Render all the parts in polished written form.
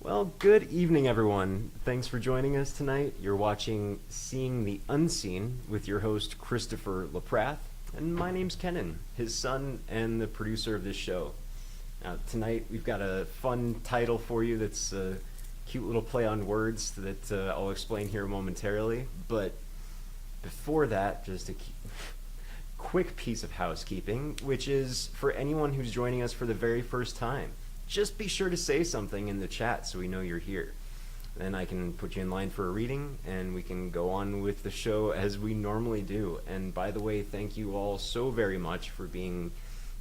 Well, good evening, everyone. Thanks for joining us tonight. You're watching Seeing the Unseen with your host, Christopher LaPrath, and my name's Kenan, his son and the producer of this show. Now, tonight we've got a fun title for you that's a cute little play on words that I'll explain here momentarily. But before that, just a quick piece of housekeeping, which is for anyone who's joining us for the very first time, just be sure to say something in the chat so we know you're here. Then I can put you in line for a reading and we can go on with the show as we normally do. And by the way, thank you all so very much for being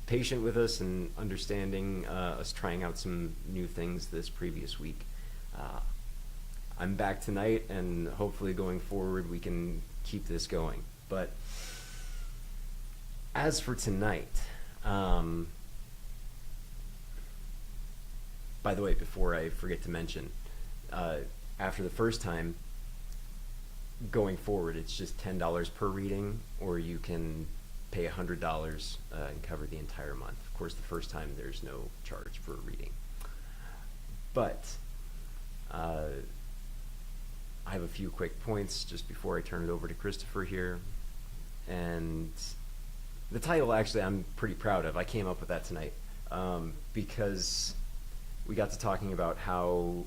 patient with us and understanding us trying out some new things this previous week. I'm back tonight, and hopefully going forward we can keep this going. But as for tonight, by the way, before I forget to mention, after the first time, going forward, it's just $10 per reading, or you can pay $100 and cover the entire month. Of course, the first time there's no charge for a reading. But I have a few quick points just before I turn it over to Christopher here. And the title, actually, I'm pretty proud of. I came up with that tonight because we got to talking about how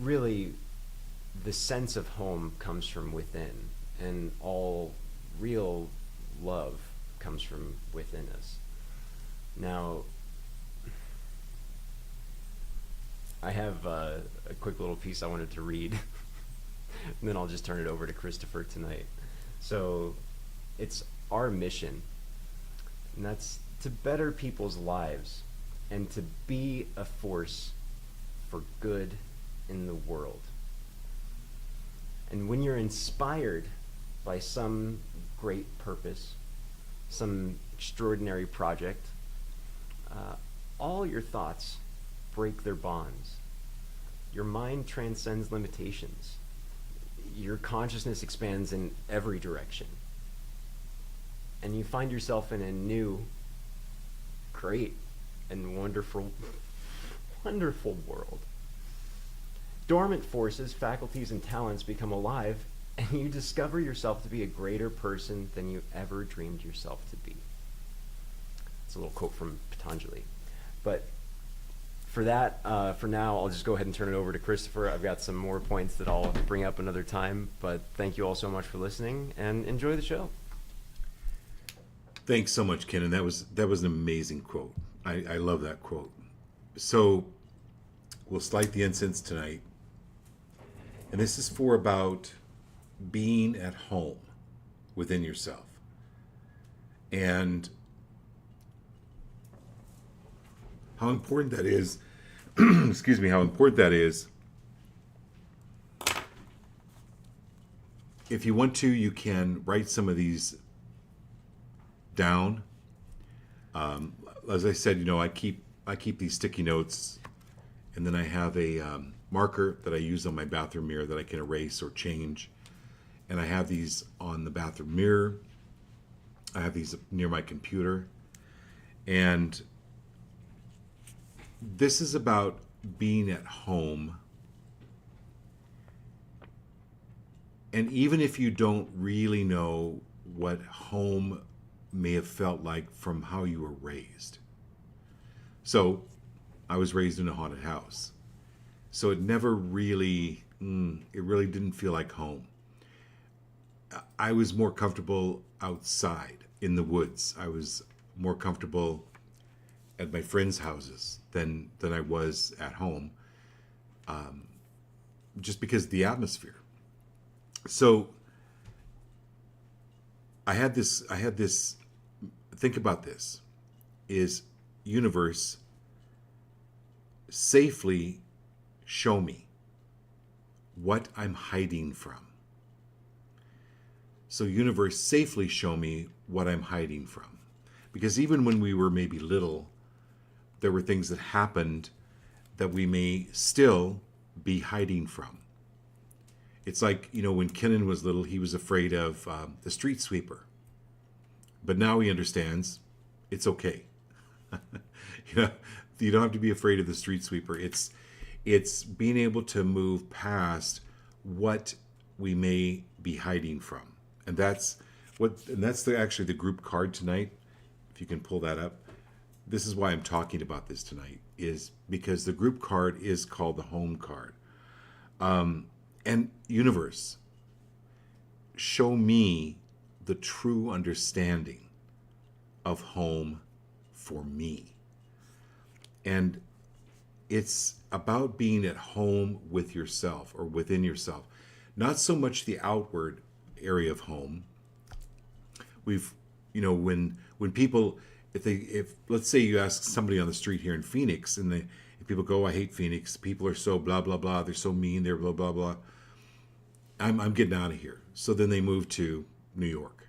really the sense of home comes from within, and all real love comes from within us. Now, I have a quick little piece I wanted to read, and then I'll just turn it over to Christopher tonight. So, it's our mission, and that's to better people's lives and to be a force for good in the world. And when you're inspired by some great purpose, some extraordinary project, all your thoughts break their bonds. Your mind transcends limitations. Your consciousness expands in every direction. And you find yourself in a new, great, and wonderful world. Dormant forces, faculties, and talents become alive, and you discover yourself to be a greater person than you ever dreamed yourself to be. It's a little quote from Patanjali. But for that, for now, I'll just go ahead and turn it over to Christopher. I've got some more points that I'll bring up another time, but thank you all so much for listening, and enjoy the show. Thanks so much, Kenan. That was an amazing quote. I love that quote. So we'll light the incense tonight. And this is for about being at home within yourself. And how important that is, excuse me, how important that is. If you want to, you can write some of these down. As I said, I keep these sticky notes, and then I have a marker that I use on my bathroom mirror that I can erase or change. And I have these on the bathroom mirror. I have these near my computer. And this is about being at home. And even if you don't really know what home may have felt like from how you were raised. So, I was raised in a haunted house. So it never really, it really didn't feel like home. I was more comfortable outside in the woods. I was more comfortable at my friends' houses than I was at home, just because of the atmosphere. So I had this, think about this, is universe, safely show me what I'm hiding from. So universe, safely show me what I'm hiding from. Because even when we were maybe little, there were things that happened that we may still be hiding from. It's like, when Kenan was little, he was afraid of the street sweeper. But now he understands it's okay. You don't have to be afraid of the street sweeper. It's being able to move past what we may be hiding from, and that's actually the group card tonight. If you can pull that up, this is why I'm talking about this tonight, is because the group card is called the home card. And universe, show me the true understanding of home for me. And it's about being at home with yourself or within yourself, not so much the outward area of home. When people, if let's say you ask somebody on the street here in Phoenix, and if people go, "I hate Phoenix. People are so blah blah blah. They're so mean. They're blah blah blah. I'm getting out of here." So then they move to New York,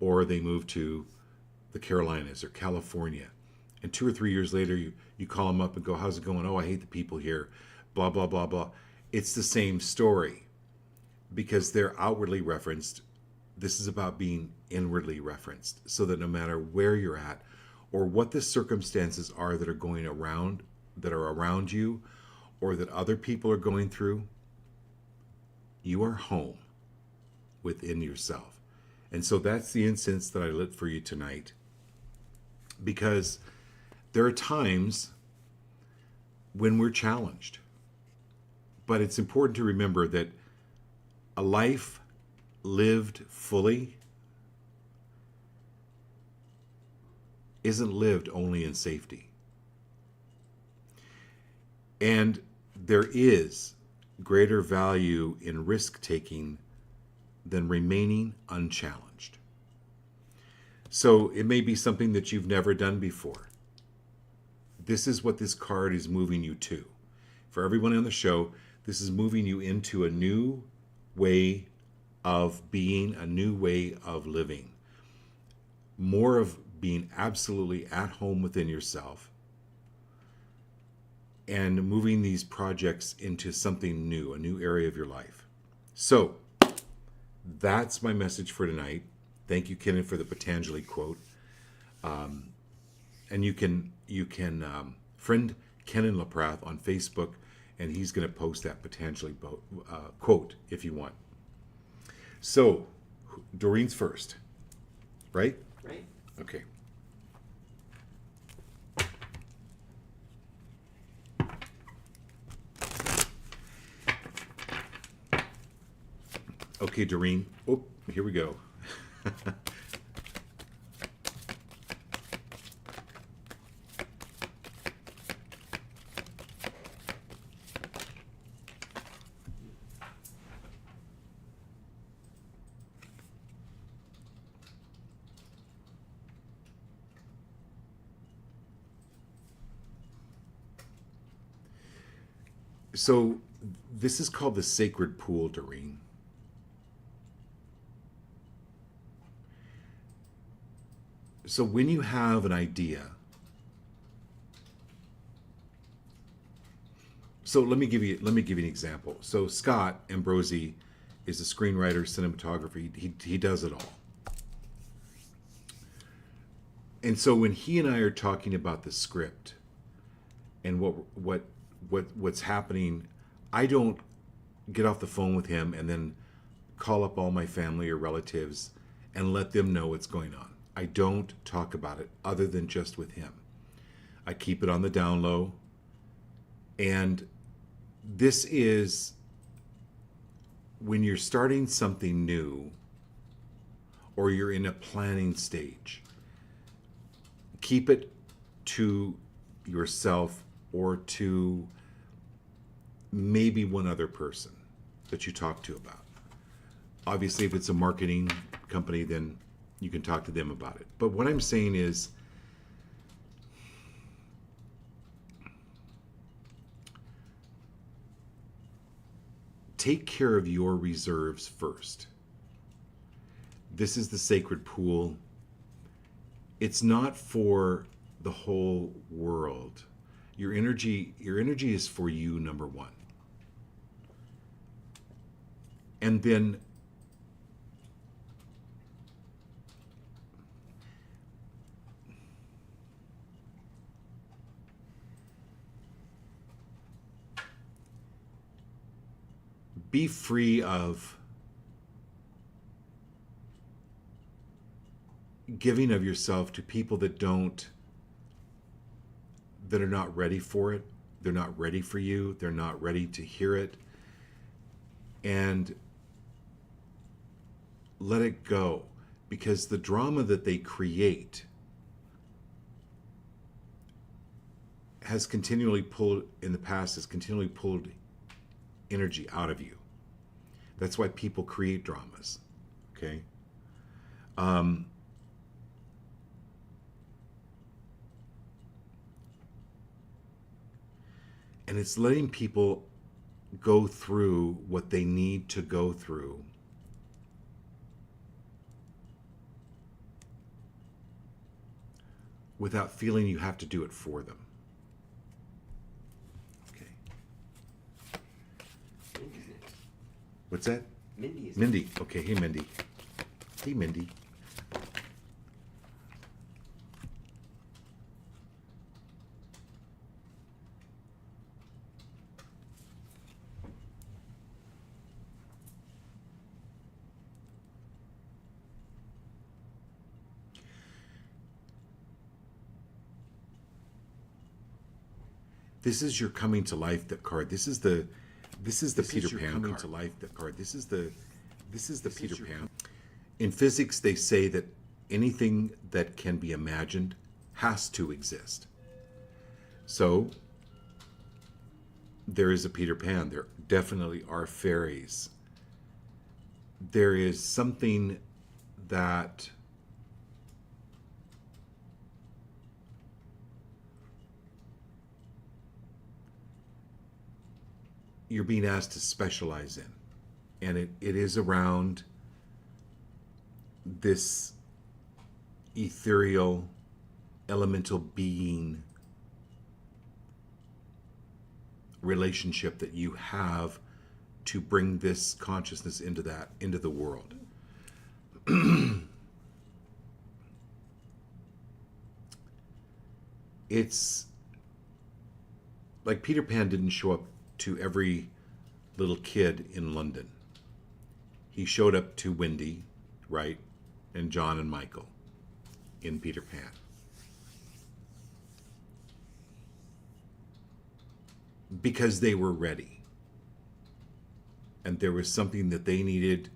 or they move to the Carolinas or California, and 2 or 3 years later, you call them up and go, "How's it going?" "Oh, I hate the people here." Blah blah blah blah. It's the same story, because they're outwardly referenced. This is about being inwardly referenced, so that no matter where you're at or what the circumstances are that are around you, or that other people are going through, you are home within yourself. And so that's the incense that I lit for you tonight, because there are times when we're challenged. But it's important to remember that a life lived fully isn't lived only in safety. And there is greater value in risk-taking than remaining unchallenged. So it may be something that you've never done before. This is what this card is moving you to. For everyone on the show, this is moving you into a new way of being, a new way of living. More of being absolutely at home within yourself, and moving these projects into something new, a new area of your life. So that's my message for tonight. Thank you, Kenan, for the Patanjali quote. And you can friend Kenan Laprath on Facebook, and he's going to post that Patanjali quote if you want. So, Doreen's first, right? Right. Okay. Okay, Doreen. Oh, here we go. So this is called the sacred pool, Doreen. So when you have an idea, so let me give you an example. So Scott Ambrosi is a screenwriter, cinematographer. He does it all. And so when he and I are talking about the script and what's happening, I don't get off the phone with him and then call up all my family or relatives and let them know what's going on. I don't talk about it other than just with him. I keep it on the down low. And this is when you're starting something new or you're in a planning stage. Keep it to yourself or to maybe one other person that you talk to about. Obviously, if it's a marketing company, then you can talk to them about it. But what I'm saying is, take care of your reserves first. This is the sacred pool. It's not for the whole world. Your energy is for you, number one. And then be free of giving of yourself to people that are not ready for it. They're not ready for you. They're not ready to hear it. And let it go, because the drama that they create has continually pulled energy out of you. That's why people create dramas. Okay. And it's letting people go through what they need to go through without feeling you have to do it for them. Okay. Mindy's next. What's that? Mindy is Mindy. Okay. Hey, Mindy. Hey, Mindy. This is your coming to life card. This is the Peter Pan coming card. To life card. This is the Peter Pan. In physics, they say that anything that can be imagined has to exist. So there is a Peter Pan. There definitely are fairies. There is something that you're being asked to specialize in. And it is around this ethereal, elemental being relationship that you have to bring this consciousness into the world. It's like Peter Pan didn't show up to every little kid in London. He showed up to Wendy, right? And John and Michael in Peter Pan. Because they were ready. And there was something that they needed,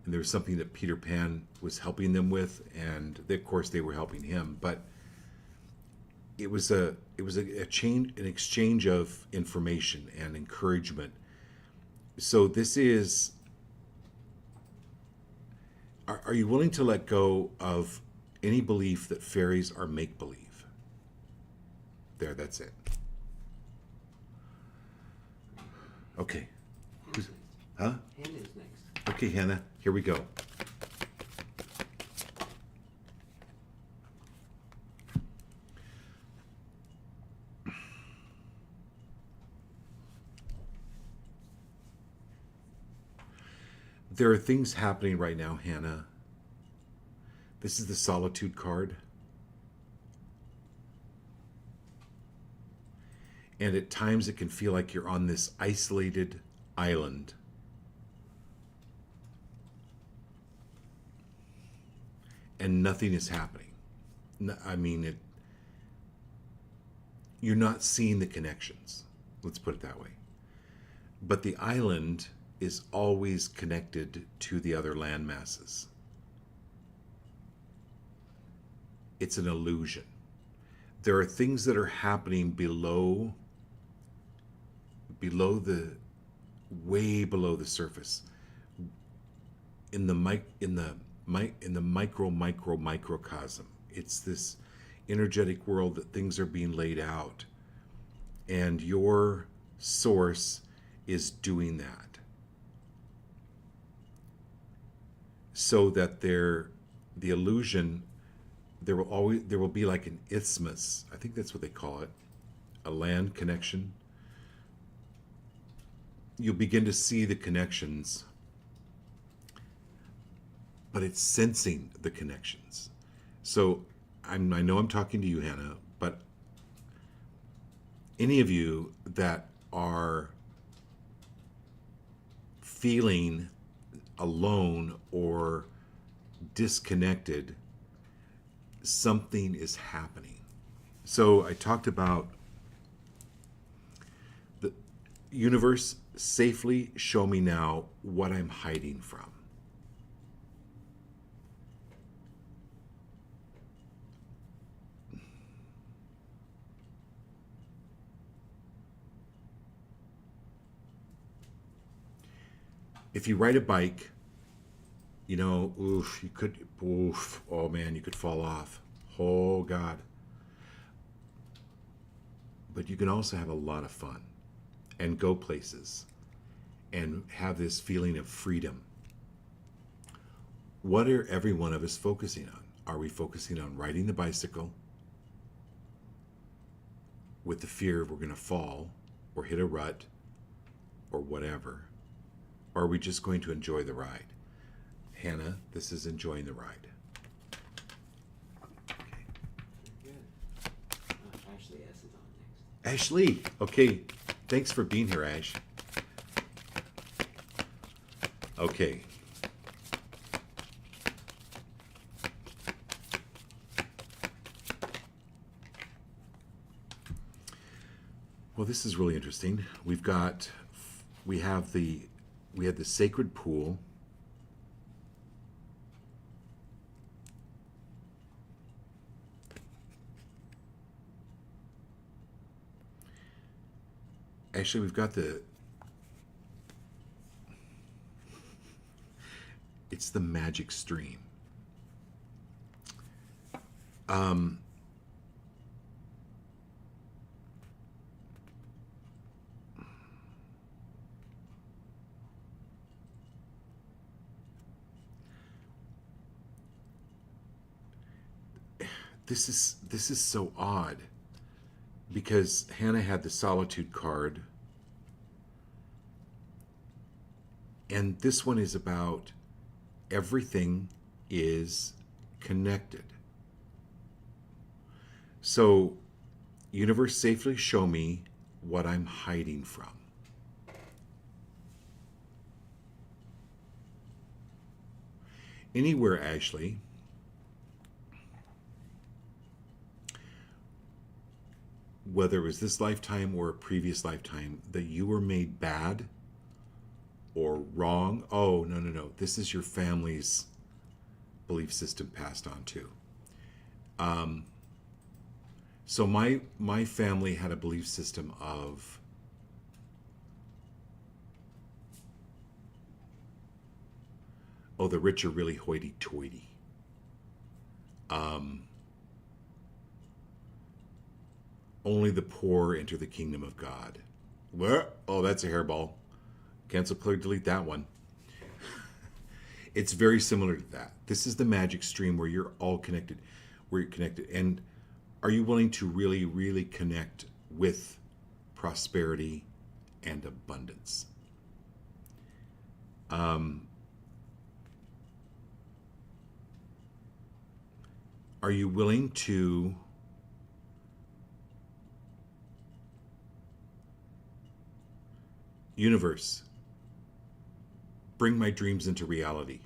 and there was something that Peter Pan was helping them with, and of course they were helping him, but it was an exchange of information and encouragement. So this is, are you willing to let go of any belief that fairies are make-believe? There, that's it. Okay. Huh? Hannah's next. Okay, Hannah, here we go. There are things happening right now, Hannah. This is the Solitude card. And at times it can feel like you're on this isolated island. And nothing is happening. I mean, you're not seeing the connections. Let's put it that way. But the island is always connected to the other land masses. It's an illusion. There are things that are happening way below the surface, in the microcosm. It's this energetic world that things are being laid out, and your source is doing that, so that the illusion, there will be like an isthmus. I think that's what they call it, a land connection. You'll begin to see the connections, but it's sensing the connections. So I know I'm talking to you, Hannah, but any of you that are feeling alone or disconnected, something is happening. So I talked about the universe, safely show me now what I'm hiding from. If you ride a bike, you know, oh man, you could fall off. Oh God. But you can also have a lot of fun and go places and have this feeling of freedom. What are every one of us focusing on? Are we focusing on riding the bicycle with the fear we're going to fall or hit a rut or whatever? Or are we just going to enjoy the ride? Hannah, this is enjoying the ride. Good. Ashley S. is on next. Ashley, okay. Thanks for being here, Ash. Okay. Well, this is really interesting. We had the sacred pool. Actually, we've got it's the magic stream. This is so odd because Hannah had the solitude card, and this one is about everything is connected. So, universe, safely show me what I'm hiding from. Anywhere, Ashley, whether it was this lifetime or a previous lifetime, that you were made bad or wrong. Oh, no. This is your family's belief system passed on too. So my family had a belief system of the rich are really hoity-toity. Only the poor enter the kingdom of God. What? Oh, that's a hairball. Cancel, clear, delete that one. It's very similar to that. This is the magic stream where you're all connected. Where you're connected. And are you willing to really, really connect with prosperity and abundance? Are you willing to universe, bring my dreams into reality?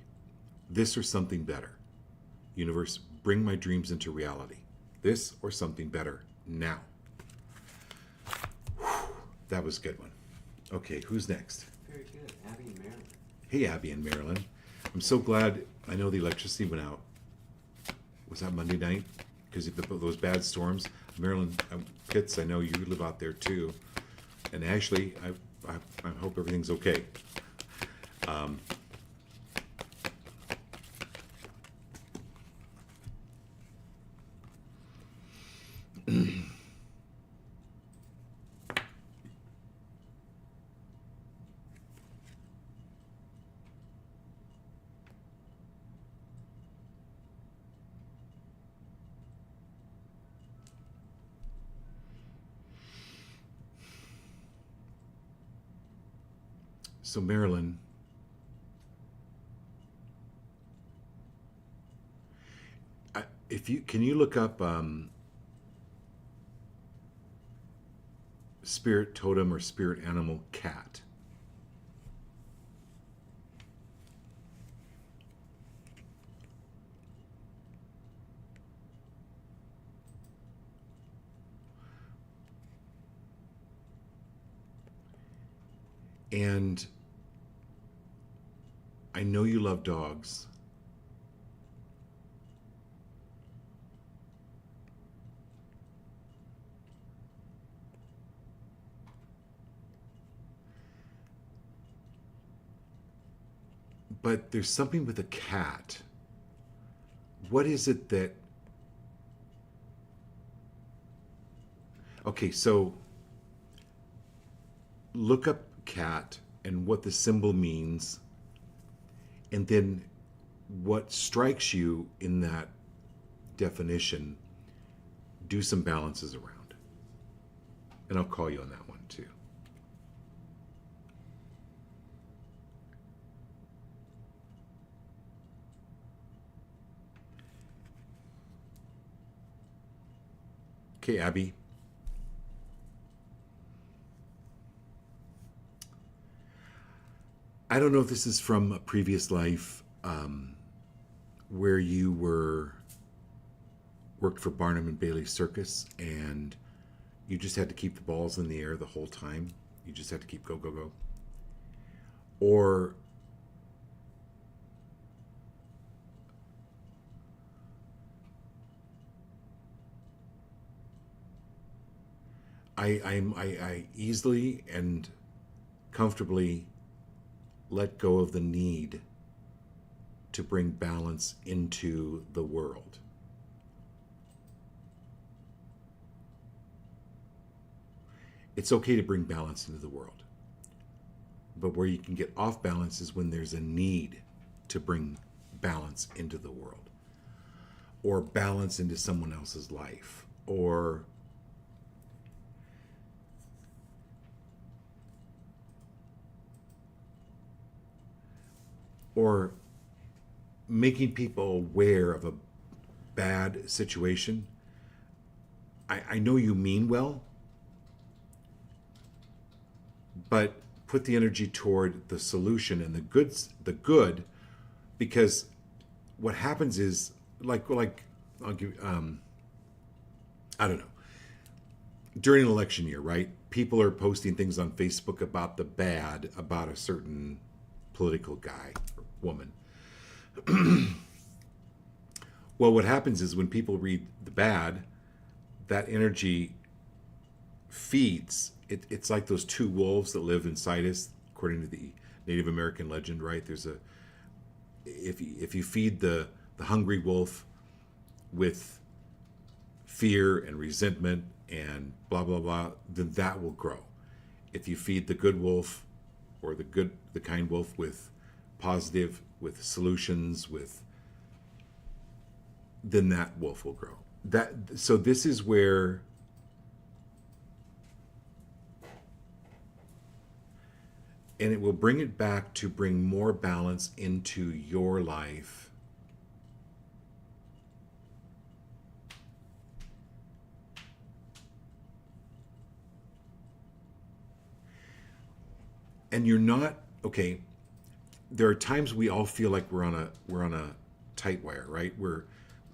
This or something better. Universe, bring my dreams into reality. This or something better now. Whew, that was a good one. Okay, who's next? Very good. Abby and Marilyn. Hey, Abby and Marilyn. I'm so glad. I know the electricity went out. Was that Monday night? Because of those bad storms. Marilyn, Pitts, I know you live out there too. And Ashley, I hope everything's okay. So Marilyn, can you look up spirit totem or spirit animal cat? And I know you love dogs. But there's something with a cat. What is it that... Okay, so look up cat and what the symbol means, and then what strikes you in that definition. Do some balances around. And I'll call you on that one too. Okay, Abby. I don't know if this is from a previous life where you worked for Barnum and Bailey Circus and you just had to keep the balls in the air the whole time. You just had to keep go, go, go. Or I easily and comfortably let go of the need to bring balance into the world. It's okay to bring balance into the world. But where you can get off balance is when there's a need to bring balance into the world, or balance into someone else's life, or making people aware of a bad situation. I know you mean well, but put the energy toward the solution and the good, because what happens is like I'll give I don't know. During an election year, right? People are posting things on Facebook about the bad about a certain political guy or woman. Well, what happens is when people read the bad, that energy feeds. It's like those two wolves that live inside us, according to the Native American legend, right? There's a if you feed the hungry wolf with fear and resentment and blah blah blah, then that will grow. If you feed the good wolf or the kind wolf with positive, with solutions, then that wolf will grow. So this is where and it will bring it back to bring more balance into your life. And you're not, okay, there are times we all feel like we're on a tight wire, right? We're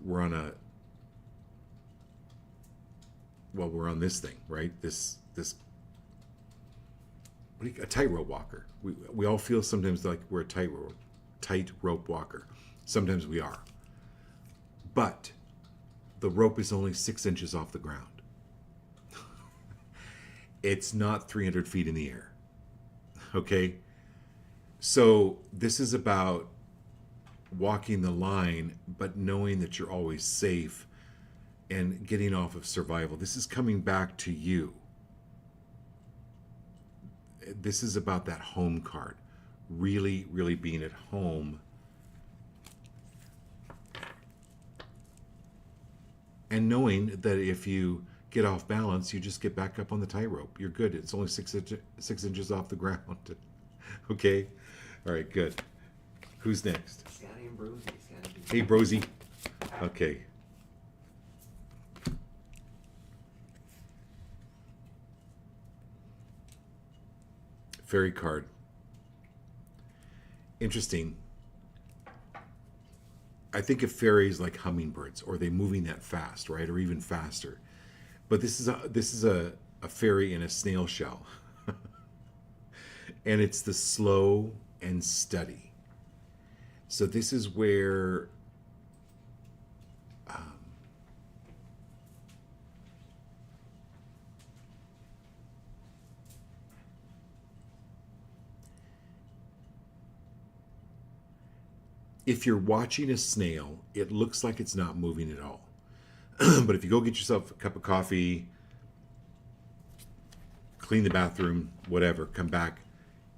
on we're on this thing, right? This a tightrope walker. We all feel sometimes like we're a tightrope walker. Sometimes we are. But the rope is only 6 inches off the ground. It's not 300 feet in the air. Okay? So this is about walking the line, but knowing that you're always safe and getting off of survival. This is coming back to you. This is about that home card. Really, really being at home. And knowing that if you get off balance, you just get back up on the tightrope. You're good. It's only 6 inches off the ground. Okay? All right, good. Who's next? Scotty and Brosy. Scotty. Hey, Brosy. Okay. Fairy card. Interesting. I think of fairies like hummingbirds, or they moving that fast, right? Or even faster. But this is a fairy in a snail shell. And it's the slow and steady. So this is where if you're watching a snail, it looks like it's not moving at all. But if you go get yourself a cup of coffee, clean the bathroom, whatever, come back,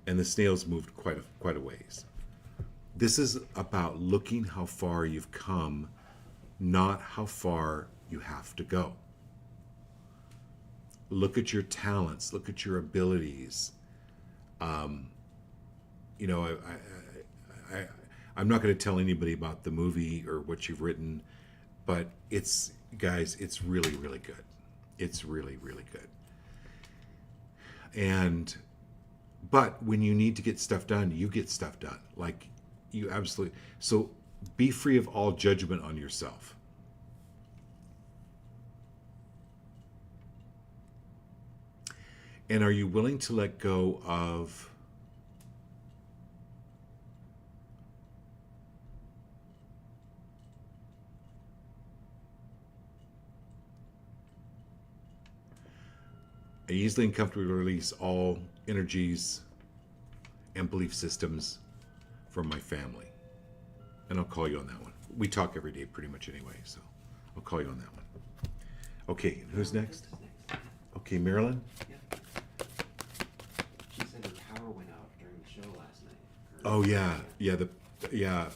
and the snail's moved quite a ways. This is about looking how far you've come, not how far you have to go. Look at your talents, look at your abilities. You know, I'm not going to tell anybody about the movie or what you've written, but it's, guys, it's really, really good. It's really, really good. But when you need to get stuff done, you get stuff done. Like, you absolutely, so be free of all judgment on yourself. And are you willing to let go of I easily and comfortably release all energies and belief systems from my family. And I'll call you on that one. We talk every day pretty much anyway, so I'll call you on that one. Okay, who's next? Okay, Marilyn? Yeah. She said her power went out during the show last night. Oh, yeah. Yeah.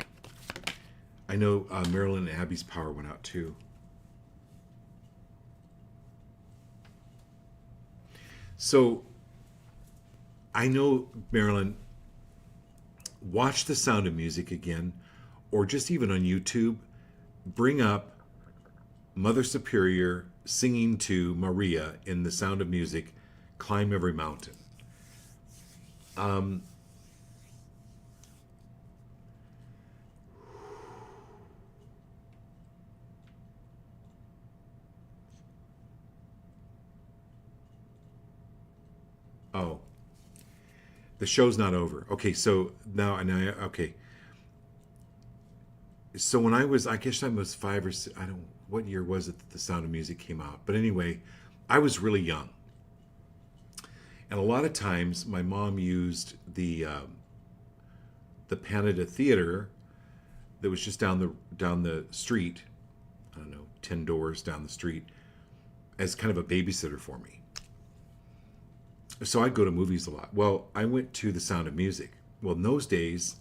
I know Marilyn and Abby's power went out too. So, I know, Marilyn, watch The Sound of Music again, or just even on YouTube, bring up Mother Superior singing to Maria in The Sound of Music, Climb Every Mountain. Oh, the show's not over. Okay, so now, okay. So when I guess I was 5 or 6, I don't, what year was it that The Sound of Music came out? But anyway, I was really young. And a lot of times my mom used the Panada Theater that was just down the street, I don't know, 10 doors down the street, as kind of a babysitter for me. So I'd go to movies a lot. Well, I went to The Sound of Music. Well, in those days,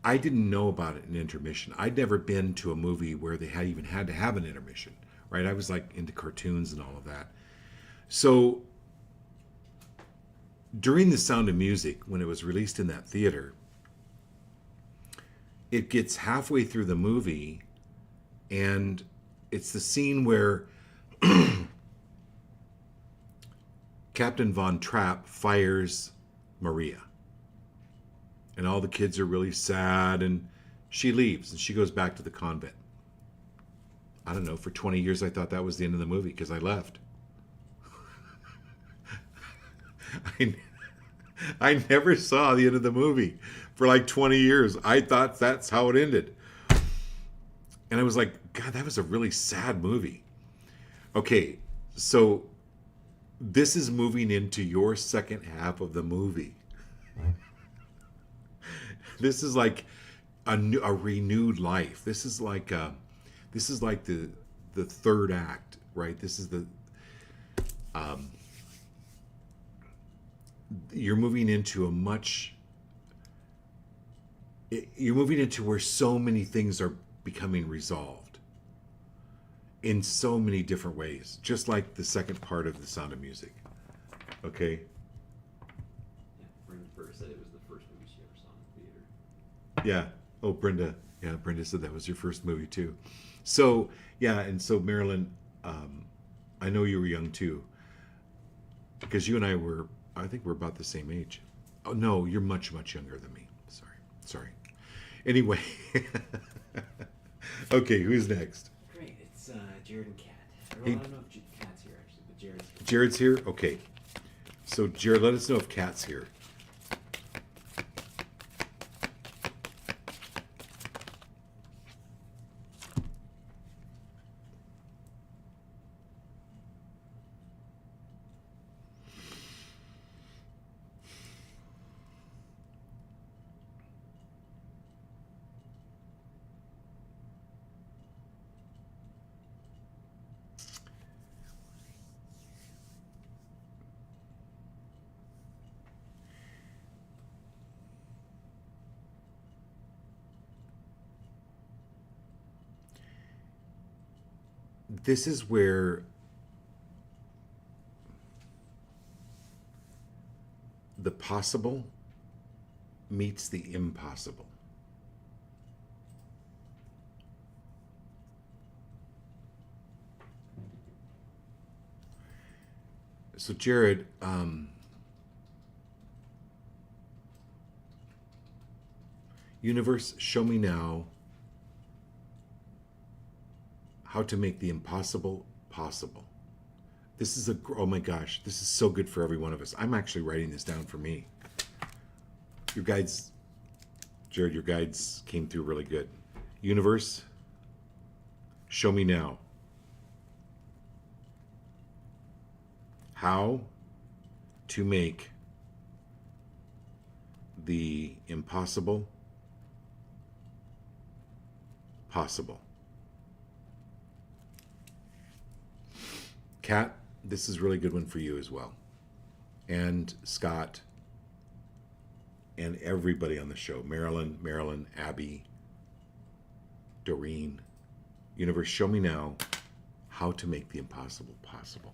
I didn't know about it in intermission. I'd never been to a movie where they even had to have an intermission, right? I was like into cartoons and all of that. So during The Sound of Music, when it was released in that theater, it gets halfway through the movie, and it's the scene where Captain Von Trapp fires Maria. And all the kids are really sad, and she leaves, and she goes back to the convent. I don't know, for 20 years I thought that was the end of the movie because I left. I never saw the end of the movie for like 20 years. I thought that's how it ended. And I was like, God, that was a really sad movie. Okay, so this is moving into your second half of the movie. This is like a renewed life. This is like the third act, right? This is the you're moving into you're moving into where so many things are becoming resolved in so many different ways, just like the second part of The Sound of Music. Okay? Yeah, Brenda first said it was the first movie she ever saw in the theater. Yeah. Oh, Brenda. Yeah, Brenda said that was your first movie too. So, yeah, and so Marilyn, I know you were young too, because you and I think we're about the same age. Oh, no, you're much, much younger than me. Sorry. Anyway. Okay, who's next? Great, it's Jared and Kat. Well, Hey. I don't know if Kat's here actually, but Jared's here. Jared's here? Okay. So, Jared, let us know if Kat's here. This is where the possible meets the impossible. So, Jared, universe, show me now how to make the impossible possible. This is oh my gosh, this is so good for every one of us. I'm actually writing this down for me. Your guides, Jared, your guides came through really good. Universe, show me now how to make the impossible possible. Kat, this is a really good one for you as well. And Scott, and everybody on the show. Marilyn, Abby, Doreen. Universe, show me now how to make the impossible possible.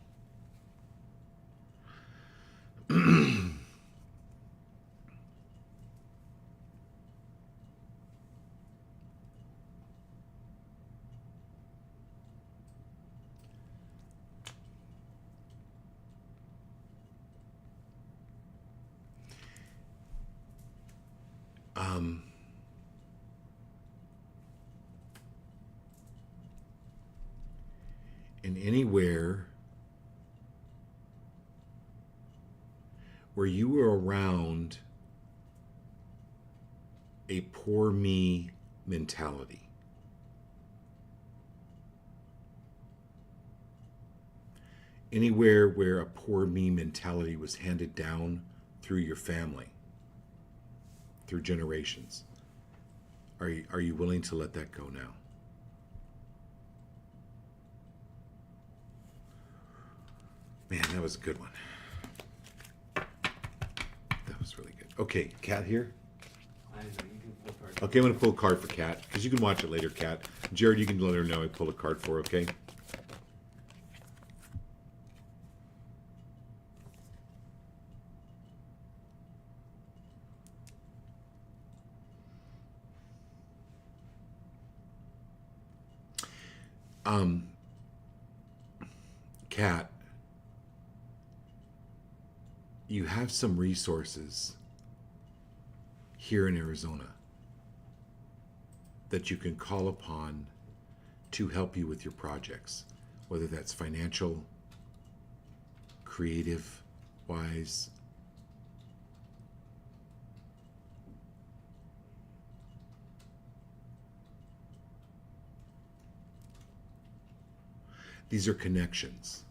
And anywhere where you were around a poor me mentality, anywhere where a poor me mentality was handed down through your family, through generations, are you willing to let that go now? Man, that was a good one. That was really good. Okay, Kat here? I know, you can pull cards. Okay, I'm going to pull a card for Kat, because you can watch it later, Kat. Jared, you can let her know I pulled a card for her, okay? Kat, you have some resources here in Arizona that you can call upon to help you with your projects, whether that's financial, creative wise. These are connections.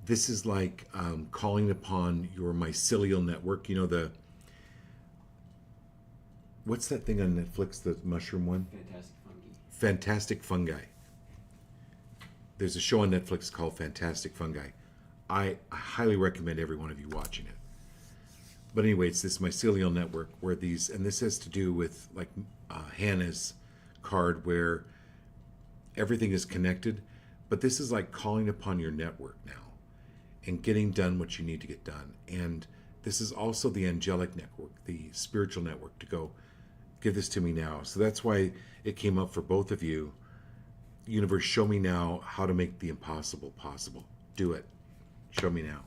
This is like calling upon your mycelial network. You know, what's that thing on Netflix, the mushroom one? Fantastic Fungi. Fantastic Fungi. There's a show on Netflix called Fantastic Fungi. I highly recommend every one of you watching it. But anyway, it's this mycelial network where these, and this has to do with like Hannah's card where everything is connected. But this is like calling upon your network now and getting done what you need to get done. And this is also the angelic network, the spiritual network, to go, give this to me now. So that's why it came up for both of you. Universe, show me now how to make the impossible possible. Do it. Show me now.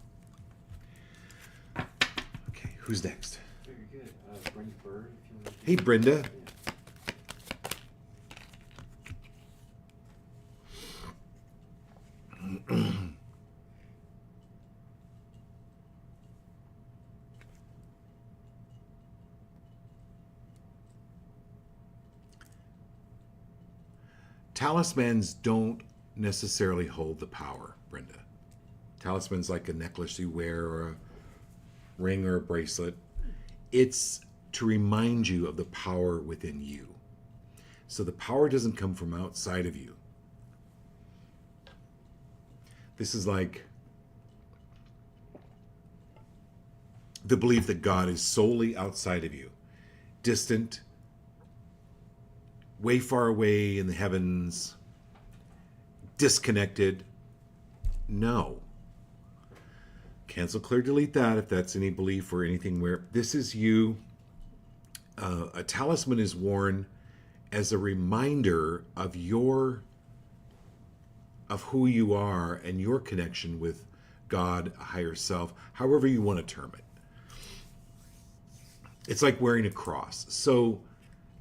Okay, who's next? Very good. Brenda Bird, if you want to. Hey, Brenda. Talismans don't necessarily hold the power, Brenda. Talisman's like a necklace you wear or a ring or a bracelet. It's to remind you of the power within you. So the power doesn't come from outside of you. This is like the belief that God is solely outside of you, distant, way far away in the heavens, disconnected. No. Cancel, clear, delete that if that's any belief or anything where this is you. A talisman is worn as a reminder of who you are and your connection with God, a higher self, however you want to term it. It's like wearing a cross. So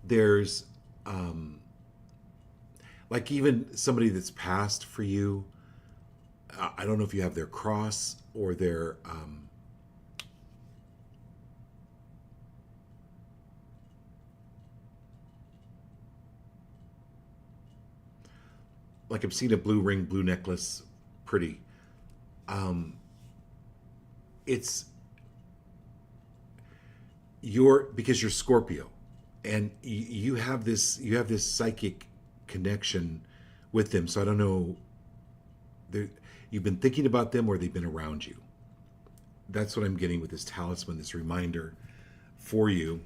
there's like even somebody that's passed for you. I don't know if you have their cross or their like I'm seeing a blue ring, blue necklace, pretty. It's because you're Scorpio, and you have this psychic connection with them. So I don't know, you've been thinking about them or they've been around you. That's what I'm getting with this talisman, this reminder for you.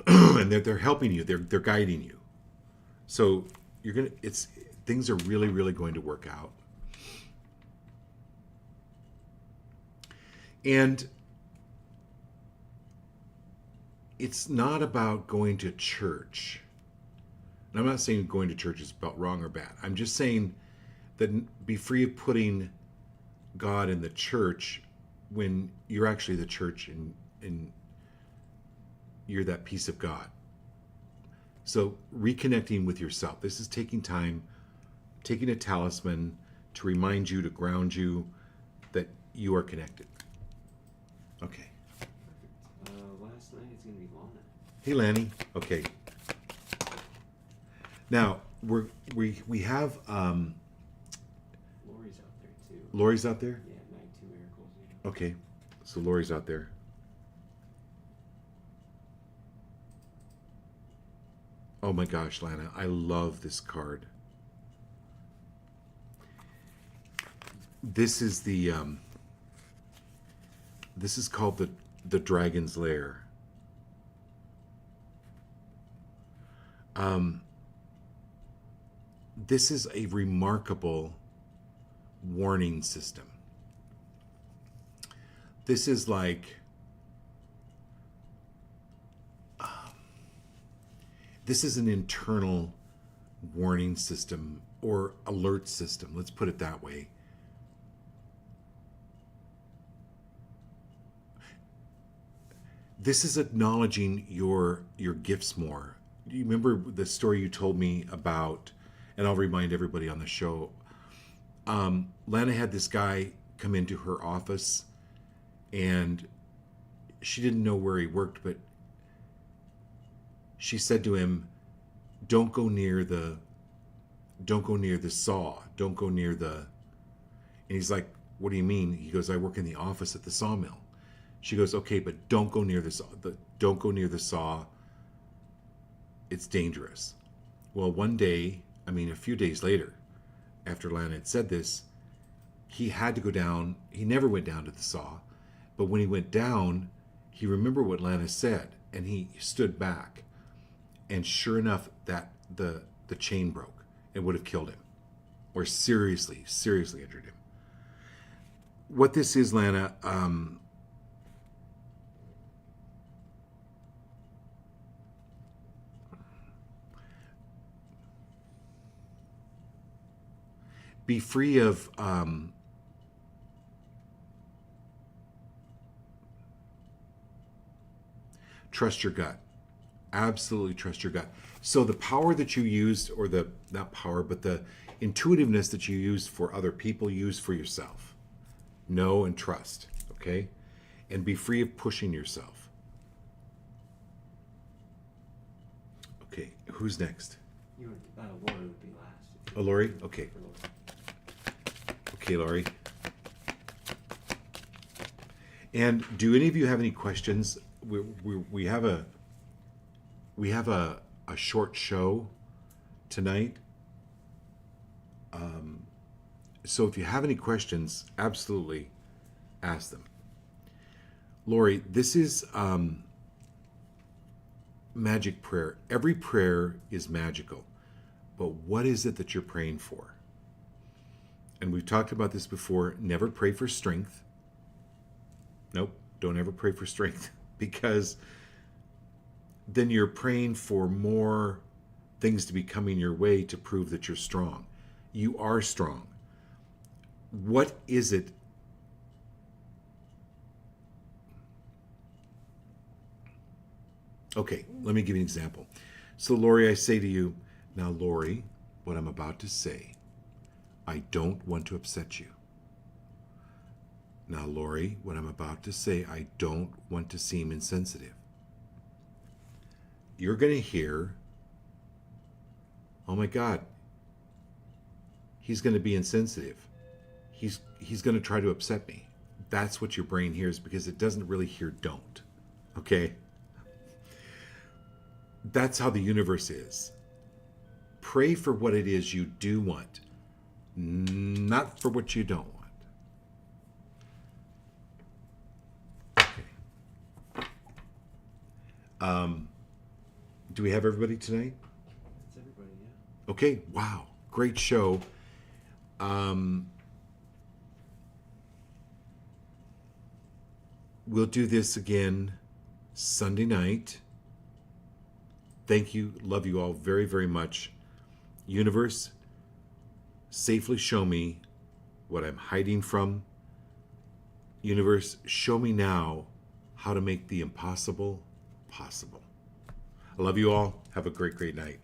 And they're helping you, they're guiding you. So things are really, really going to work out. And it's not about going to church. And I'm not saying going to church is about wrong or bad. I'm just saying that be free of putting God in the church when you're actually the church and you're that piece of God. So reconnecting with yourself. This is taking time, taking a talisman to remind you, to ground you that you are connected. Okay. Last night it's going to be Lana. Hey, Lanny. Okay. Now we have Lori's out there too. Lori's out there. Yeah, Night 2 Miracles. Yeah. Okay, so Lori's out there. Oh my gosh, Lana, I love this card. This is this is called the Dragon's Lair. This is a remarkable warning system. This is like this is an internal warning system or alert system. Let's put it that way. This is acknowledging your gifts more. Do you remember the story you told me about, and I'll remind everybody on the show, Lana had this guy come into her office and she didn't know where he worked, but she said to him, don't go near the saw. Don't go near the, and he's like, what do you mean? He goes, I work in the office at the sawmill. She goes, okay, but don't go near the saw. Don't go near the saw. It's dangerous. Well, a few days later, after Lana had said this, he had to go down. He never went down to the saw, but when he went down, he remembered what Lana said, and he stood back. And sure enough, that the chain broke and would have killed him, or seriously injured him. What this is, Lana, be free of trust your gut. Absolutely trust your gut. So the power that you used, or not power, but the intuitiveness that you used for other people, use for yourself. Know and trust, okay? And be free of pushing yourself. Okay, who's next? You would, Lori would be last. Oh, Lori? Okay. For Lori. Okay, Lori. And do any of you have any questions? We have a short show tonight. So if you have any questions, absolutely ask them. Lori, this is magic prayer. Every prayer is magical. But what is it that you're praying for? And we've talked about this before. Never pray for strength. Nope, don't ever pray for strength because then you're praying for more things to be coming your way to prove that you're strong. You are strong. What is it? Okay, let me give you an example. So, Lori, I say to you, now, Lori, what I'm about to say, I don't want to upset you. Now, Lori, what I'm about to say, I don't want to seem insensitive. You're going to hear, oh my God, he's going to be insensitive. He's going to try to upset me. That's what your brain hears because it doesn't really hear don't. Okay? That's how the universe is. Pray for what it is you do want, not for what you don't want. Okay. Do we have everybody tonight? That's everybody, yeah. Okay. Wow. Great show. We'll do this again Sunday night. Thank you. Love you all very, very much. Universe, safely show me what I'm hiding from. Universe, show me now how to make the impossible possible. I love you all. Have a great, great night.